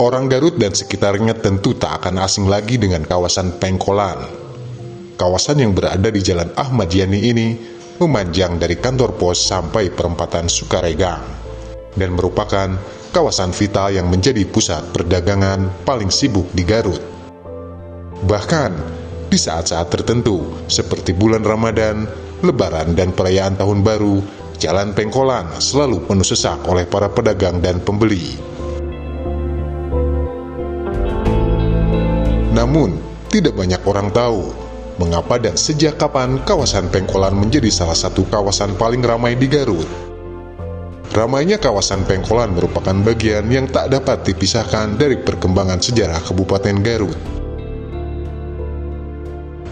Orang Garut dan sekitarnya tentu tak akan asing lagi dengan kawasan Pengkolan. Kawasan yang berada di Jalan Ahmad Yani ini memanjang dari kantor pos sampai perempatan Sukaregang dan merupakan kawasan vital yang menjadi pusat perdagangan paling sibuk di Garut. Bahkan di saat-saat tertentu seperti bulan Ramadan, Lebaran dan perayaan Tahun Baru, Jalan Pengkolan selalu penuh sesak oleh para pedagang dan pembeli. Namun, tidak banyak orang tahu mengapa dan sejak kapan kawasan Pengkolan menjadi salah satu kawasan paling ramai di Garut. Ramainya kawasan Pengkolan merupakan bagian yang tak dapat dipisahkan dari perkembangan sejarah Kabupaten Garut.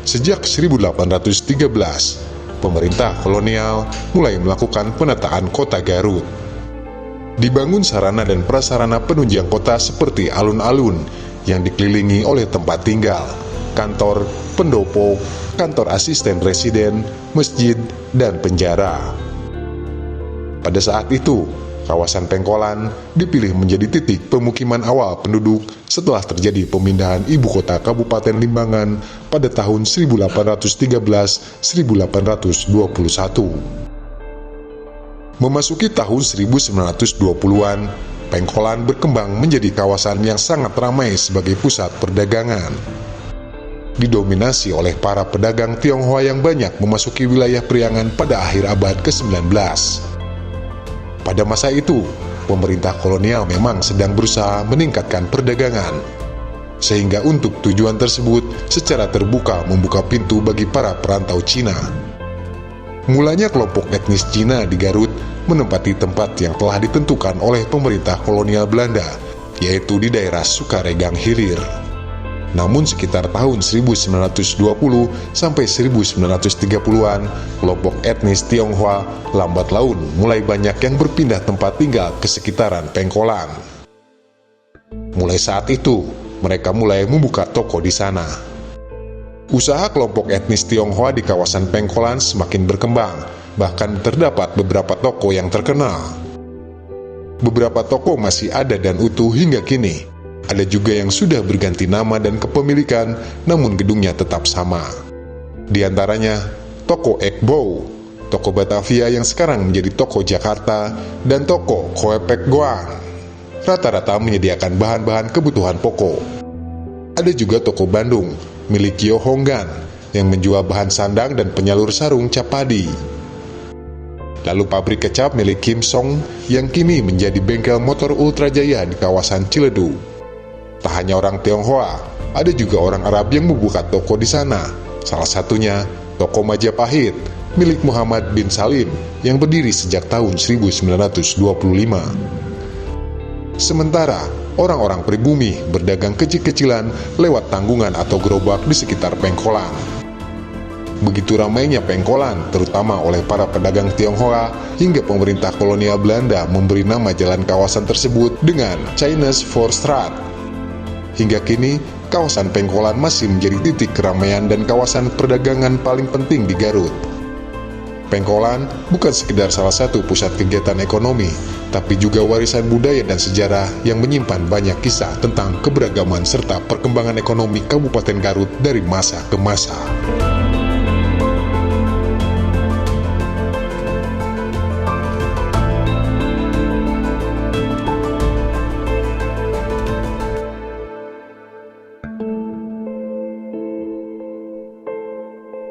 Sejak 1813, pemerintah kolonial mulai melakukan penataan kota Garut. Dibangun sarana dan prasarana penunjang kota seperti alun-alun yang dikelilingi oleh tempat tinggal, kantor, pendopo, kantor asisten residen, masjid, dan penjara. Pada saat itu, kawasan Pengkolan dipilih menjadi titik pemukiman awal penduduk setelah terjadi pemindahan ibu kota Kabupaten Limbangan pada tahun 1813-1821. Memasuki tahun 1920-an, Pengkolan berkembang menjadi kawasan yang sangat ramai sebagai pusat perdagangan. Didominasi oleh para pedagang Tionghoa yang banyak memasuki wilayah Priangan pada akhir abad ke-19. Pada masa itu, pemerintah kolonial memang sedang berusaha meningkatkan perdagangan, sehingga untuk tujuan tersebut secara terbuka membuka pintu bagi para perantau Cina. Mulanya kelompok etnis Cina di Garut menempati tempat yang telah ditentukan oleh pemerintah kolonial Belanda, yaitu di daerah Sukaregang Hilir. Namun sekitar tahun 1920 sampai 1930-an, kelompok etnis Tionghoa lambat laun mulai banyak yang berpindah tempat tinggal ke sekitaran Pengkolan. Mulai saat itu, mereka mulai membuka toko di sana. Usaha kelompok etnis Tionghoa di kawasan Pengkolan semakin berkembang, bahkan terdapat beberapa toko yang terkenal. Beberapa toko masih ada dan utuh hingga kini. Ada juga yang sudah berganti nama dan kepemilikan, namun gedungnya tetap sama. Di antaranya, toko Ekbo, toko Batavia yang sekarang menjadi toko Jakarta, dan toko Koepek Goang. Rata-rata menyediakan bahan-bahan kebutuhan pokok. Ada juga toko Bandung, milik Kyo Honggan, yang menjual bahan sandang dan penyalur sarung cap padi. Lalu pabrik kecap milik Kim Song yang kini menjadi bengkel motor Ultra Jaya di kawasan Ciledug. Tak hanya orang Tionghoa, ada juga orang Arab yang membuka toko di sana. Salah satunya toko Majapahit milik Muhammad bin Salim yang berdiri sejak tahun 1925. Sementara orang-orang pribumi berdagang kecil-kecilan lewat tanggungan atau gerobak di sekitar Pengkolan. Begitu ramainya Pengkolan, terutama oleh para pedagang Tionghoa, hingga pemerintah kolonial Belanda memberi nama jalan kawasan tersebut dengan Chinese Voorstraat. Hingga kini, kawasan Pengkolan masih menjadi titik keramaian dan kawasan perdagangan paling penting di Garut. Pengkolan bukan sekedar salah satu pusat kegiatan ekonomi, tapi juga warisan budaya dan sejarah yang menyimpan banyak kisah tentang keberagaman serta perkembangan ekonomi Kabupaten Garut dari masa ke masa.